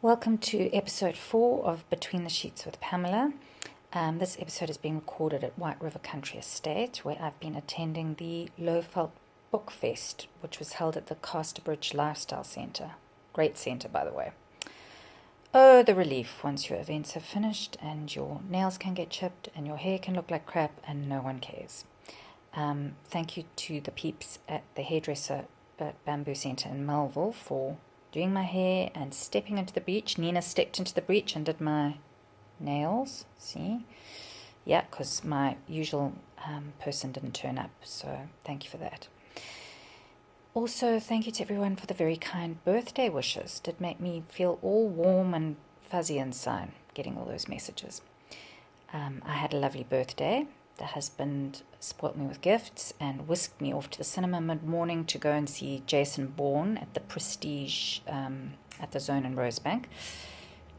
Welcome to episode 4 of Between the Sheets with Pamela. This episode is being recorded at White River Country Estate, where I've been attending the Lowveld Book Fest, which was held at the Casterbridge Lifestyle Centre. Great centre, by the way. Oh, the relief once your events have finished and your nails can get chipped and your hair can look like crap and no one cares. Thank you to the peeps at the hairdresser at Bamboo Centre in Melville for doing my hair and stepping into the breach. Nina stepped into the breach and did my nails. See? Yeah, because my usual person didn't turn up. So thank you for that. Also, thank you to everyone for the very kind birthday wishes. Did make me feel all warm and fuzzy inside, getting all those messages. I had a lovely birthday. The husband spoilt me with gifts and whisked me off to the cinema mid-morning to go and see Jason Bourne at the Prestige at the Zone in Rosebank.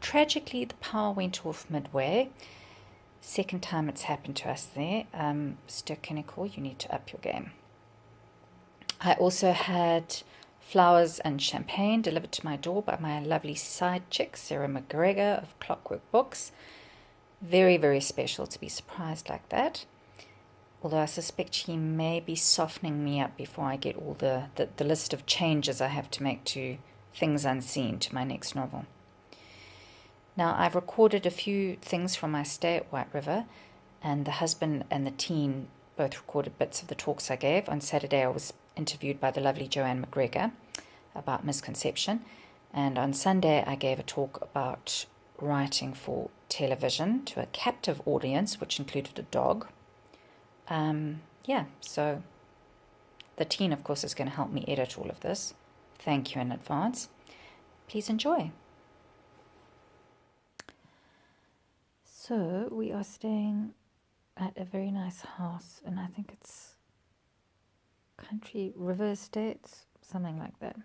Tragically, the power went off midway. Second time it's happened to us there. Ster-Kinekor, you need to up your game. I also had flowers and champagne delivered to my door by my lovely side chick, Sarah McGregor of Clockwork Books. Very, very special to be surprised like that. Although I suspect she may be softening me up before I get all the list of changes I have to make to Things Unseen, to my next novel. Now, I've recorded a few things from my stay at White River, and the husband and the teen both recorded bits of the talks I gave. On Saturday, I was interviewed by the lovely Joanne McGregor about misconception, and on Sunday, I gave a talk about writing for television to a captive audience, which included a dog. So the teen, of course, is going to help me edit all of this. Thank you in advance. Please enjoy. So we are staying at a very nice house, and I think it's Country River Estates, something like that,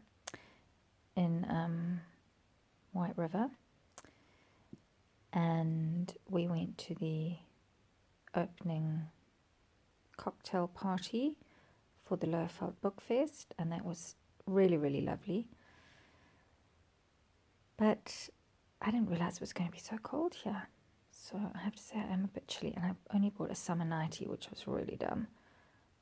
in White River. And we went to the opening cocktail party for the Lowveld Book Fest, and that was really, really lovely. But I didn't realize it was going to be so cold here. So I have to say I am a bit chilly, and I only bought a summer nightie, which was really dumb.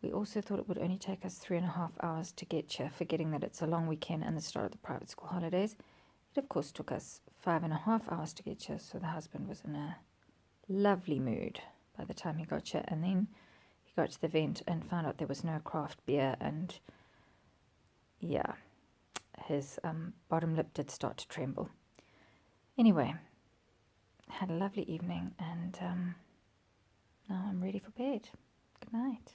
We also thought it would only take us 3.5 hours to get here, forgetting that it's a long weekend and the start of the private school holidays. It, of course, took us 5.5 hours to get here, so the husband was in a lovely mood by the time he got here. And then he got to the event and found out there was no craft beer, and yeah, his bottom lip did start to tremble. Anyway, had a lovely evening, and now I'm ready for bed. Good night.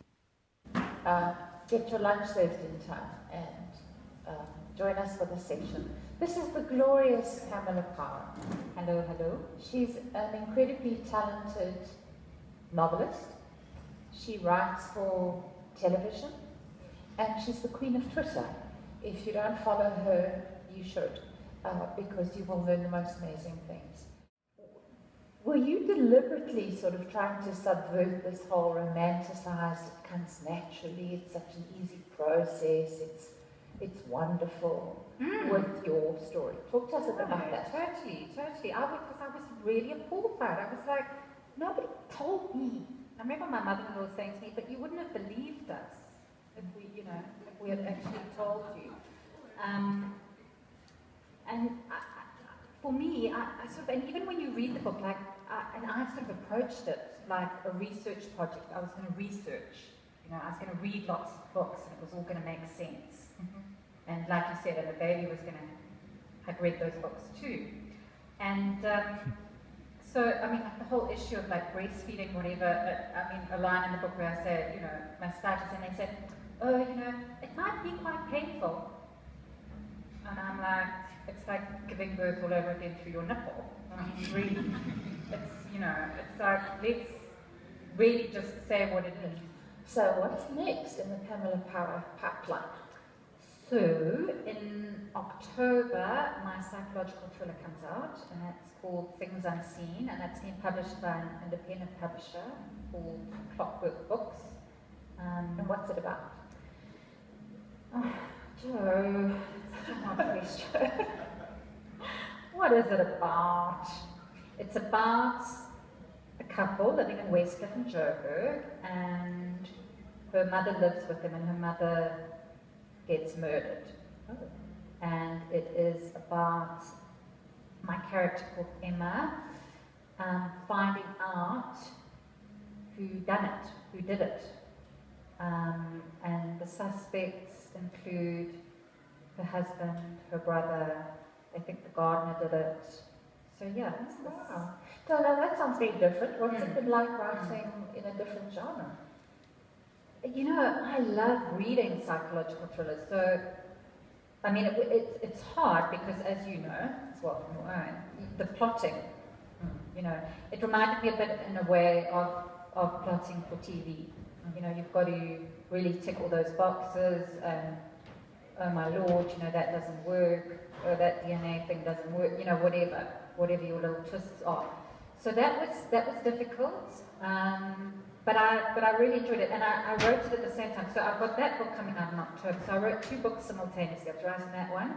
Get your lunch served in time and join us for this section. This is the glorious Pamela Power. Hello, hello. She's an incredibly talented novelist. She writes for television, and she's the queen of Twitter. If you don't follow her, you should, because you will learn the most amazing things. Were you deliberately sort of trying to subvert this whole romanticized, it comes naturally, it's such an easy process, it's wonderful with your story? Talk to us a bit about that. Totally. Because I was really appalled by it. I was like, nobody told me. I remember my mother-in-law saying to me, but you wouldn't have believed us if we had actually told you. For me, I sort of, and even when you read the book, and I sort of approached it like a research project. I was going to research, I was going to read lots of books, and it was all going to make sense. Mm-hmm. And like you said, and the baby was going to have read those books too. And so, like the whole issue of like breastfeeding, whatever, a line in the book where I say, mastitis, and they said, it might be quite painful. And I'm like, it's like giving birth all over again through your nipple. Really, it's like, let's really just say what it is. So what's next in the Pamela Power pipeline? So in October, my psychological thriller comes out, and that's called Things Unseen, and that's been published by an independent publisher called Clockwork Books. And what's it about? Joe, such a hard question. what is it about? It's about a couple living in Westcliff and Joburg, and her mother lives with them, and her mother gets murdered. Oh. And it is about my character called Emma finding out who done it, who did it. And the suspects include her husband, her brother, I think the gardener did it. So yeah, it's this. Wow. No, that sounds very different. What's it been like writing in a different genre? You know, I love reading psychological thrillers. So, I mean, it's hard because, as you know, as well from your own, the plotting, you know, it reminded me a bit in a way of plotting for TV. You know, you've got to really tick all those boxes and, oh my lord, you know, that doesn't work, or that DNA thing doesn't work, you know, whatever your little twists are. So that was difficult, but I really enjoyed it, and I wrote it at the same time. So I've got that book coming out in October. So I wrote 2 books simultaneously. I was writing that one,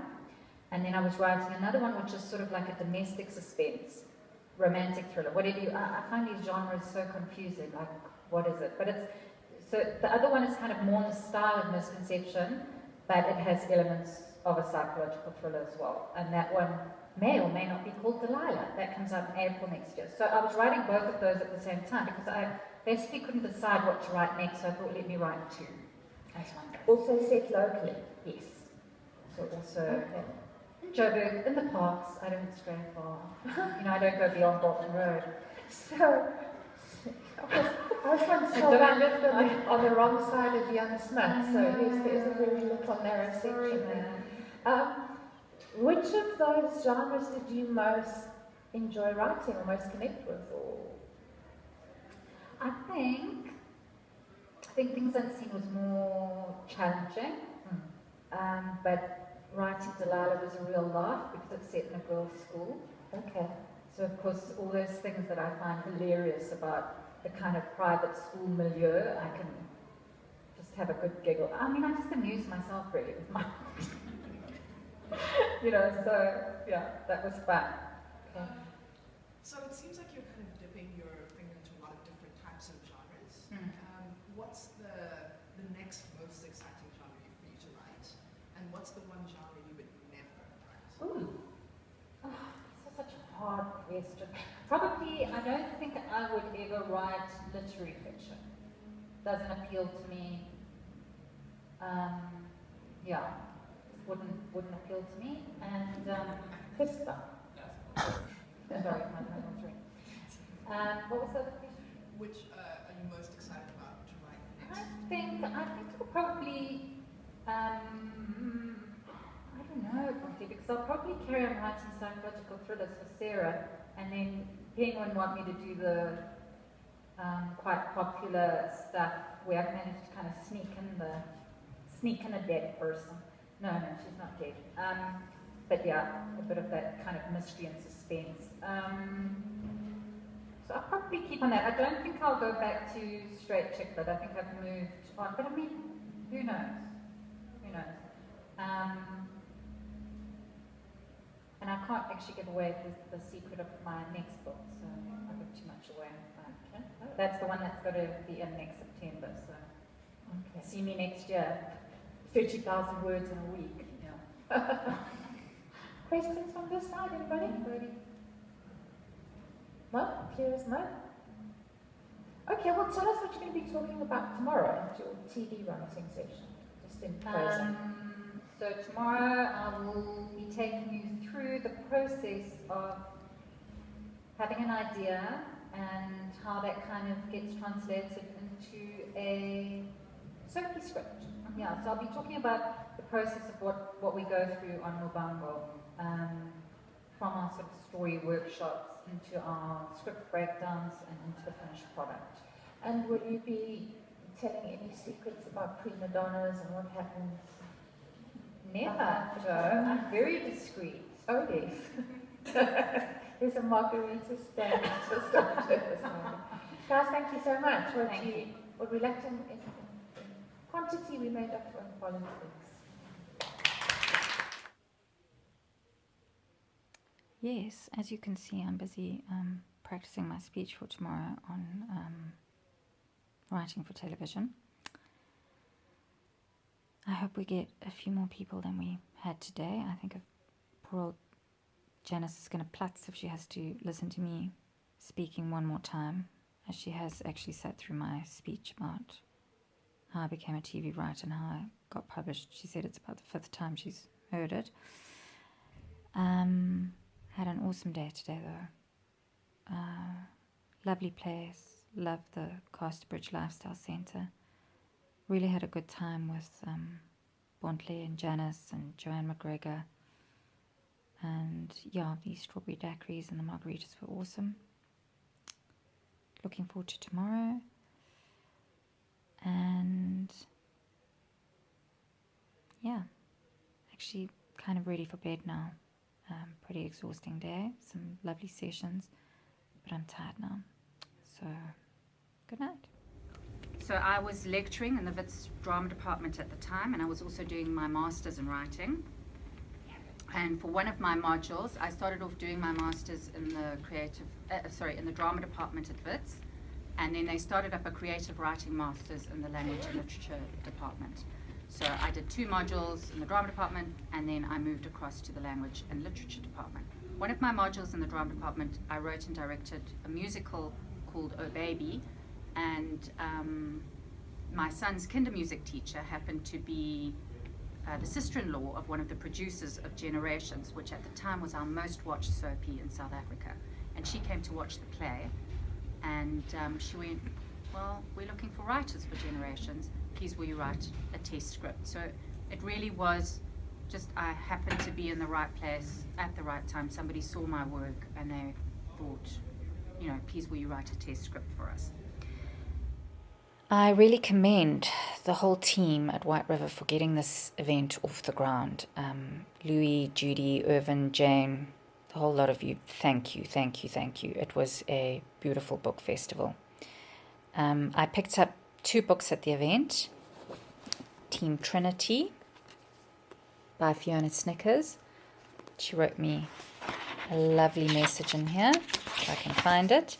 and then I was writing another one, which is sort of like a domestic suspense, romantic thriller. Whatever you, I find these genres so confusing. Like, what is it? But it's so the other one is kind of more in the style of Misconception, but it has elements of a psychological thriller as well. And that one may or may not be called Delilah. That comes out in April next year. So I was writing both of those at the same time because I basically couldn't decide what to write next, so I thought, let me write 2 as one go. Also set locally. Yes. So also in Joburg, in the parks, I don't stray far. You know, I don't go beyond Bolton Road. So, I was once told I lived on the wrong side of Jan Smith, so there's a very little narrow section there. Which of those genres did you most enjoy writing or most connect with? Or I think Things Unseen was more challenging, but writing Delilah was a real laugh because it's set in a girls' school. okay, So of course, all those things that I find hilarious about the kind of private school milieu, I can just have a good giggle. I mean, I just amuse myself really with my, you know. So yeah, that was fun. okay. So it seems like you're kind of dipping your finger into a lot of different types of genres. What's the next most exciting genre for you to write? And what's the one genre you would never write? Ooh. Oh, this is such a hard question. Probably, I don't think I would ever write literary fiction. Doesn't appeal to me. Yeah, wouldn't appeal to me. And Krista. sorry, my was ring. What was the other question? Which are you most excited about to write next? I think it'll probably, I don't know, probably, because I'll probably carry on writing psychological thrillers for Sarah, and then Penguin want me to do the quite popular stuff where I've managed to kind of sneak in a dead person. No, she's not dead. But yeah, a bit of that kind of mystery and suspense. So I'll probably keep on that. I don't think I'll go back to straight chick lit. I think I've moved on. But I mean, who knows? Who knows? And I can't actually give away the secret of my next book, so I give too much away. That's the one that's got to be in next September, so Okay. see me next year. 30,000 words in a week. Yeah. Questions from this side, anybody? No? Clear as mud? Okay, well tell us what you're going to be talking about tomorrow at your TV writing session. Just in closing. So tomorrow I will be taking you through the process of having an idea and how that kind of gets translated into a soapy script. Yeah, so I'll be talking about the process of what we go through on Mubango, from our sort of story workshops into our script breakdowns and into the finished product. And will you be telling any secrets about prima donnas and what happens? Never, Joe. I'm very discreet. Oh yes. There's a margarita stand just up there this morning. Guys, thank you so much. What we lacked in quantity, we made up for in quality. yes, as you can see, I'm busy practicing my speech for tomorrow on writing for television. I hope we get a few more people than we had today. I think poor old Janice is going to platz if she has to listen to me speaking one more time, as she has actually sat through my speech about how I became a TV writer and how I got published. She said it's about the 5th time she's heard it. Had an awesome day today, though. Lovely place. Loved the Casterbridge Lifestyle Centre. Really had a good time with Bontley and Janice and Joanne McGregor. And yeah, the strawberry daiquiris and the margaritas were awesome. Looking forward to tomorrow. And yeah, actually kind of ready for bed now. Pretty exhausting day, some lovely sessions, but I'm tired now. So, good night. So I was lecturing in the Wits drama department at the time, and I was also doing my master's in writing. And for one of my modules, I started off doing my master's in the in the drama department at Wits, and then they started up a creative writing master's in the language and literature department. So I did 2 modules in the drama department, and then I moved across to the language and literature department. One of my modules in the drama department, I wrote and directed a musical called Oh Baby, and my son's kinder music teacher happened to be the sister-in-law of one of the producers of Generations, which at the time was our most watched soapie in South Africa. And she came to watch the play, and she went, well, we're looking for writers for Generations. Please will you write a test script? So it really was just, I happened to be in the right place at the right time. Somebody saw my work and they thought, please will you write a test script for us? I really commend the whole team at White River for getting this event off the ground. Louis, Judy, Irvin, Jane, the whole lot of you, thank you, thank you, thank you. It was a beautiful book festival. I picked up 2 books at the event. Team Trinity by Fiona Snickers. She wrote me a lovely message in here, if I can find it.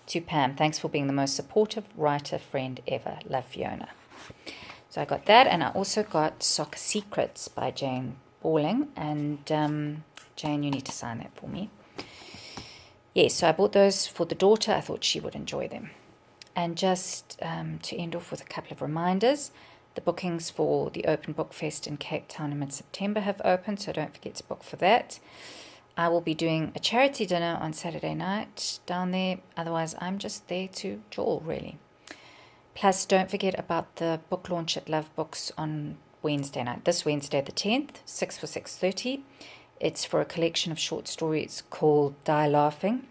To Pam, thanks for being the most supportive writer friend ever. Love, Fiona. So I got that, and I also got Soccer Secrets by Jane Balling. And Jane, you need to sign that for me. Yes, so I bought those for the daughter. I thought she would enjoy them. And just to end off with a couple of reminders, the bookings for the Open Book Fest in Cape Town in mid-September have opened, so don't forget to book for that. I will be doing a charity dinner on Saturday night down there. Otherwise, I'm just there to jaw, really. Plus, don't forget about the book launch at Love Books on Wednesday night. This Wednesday, the 10th, 6 for 6:30. It's for a collection of short stories called Die Laughing.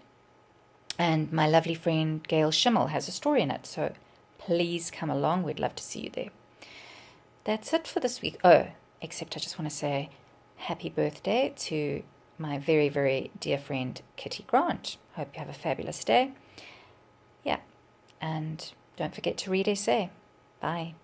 And my lovely friend Gail Schimmel has a story in it. So please come along. We'd love to see you there. That's it for this week. Oh, except I just want to say happy birthday to my very, very dear friend Kitty Grant. Hope you have a fabulous day. Yeah, and don't forget to read Essay. Bye.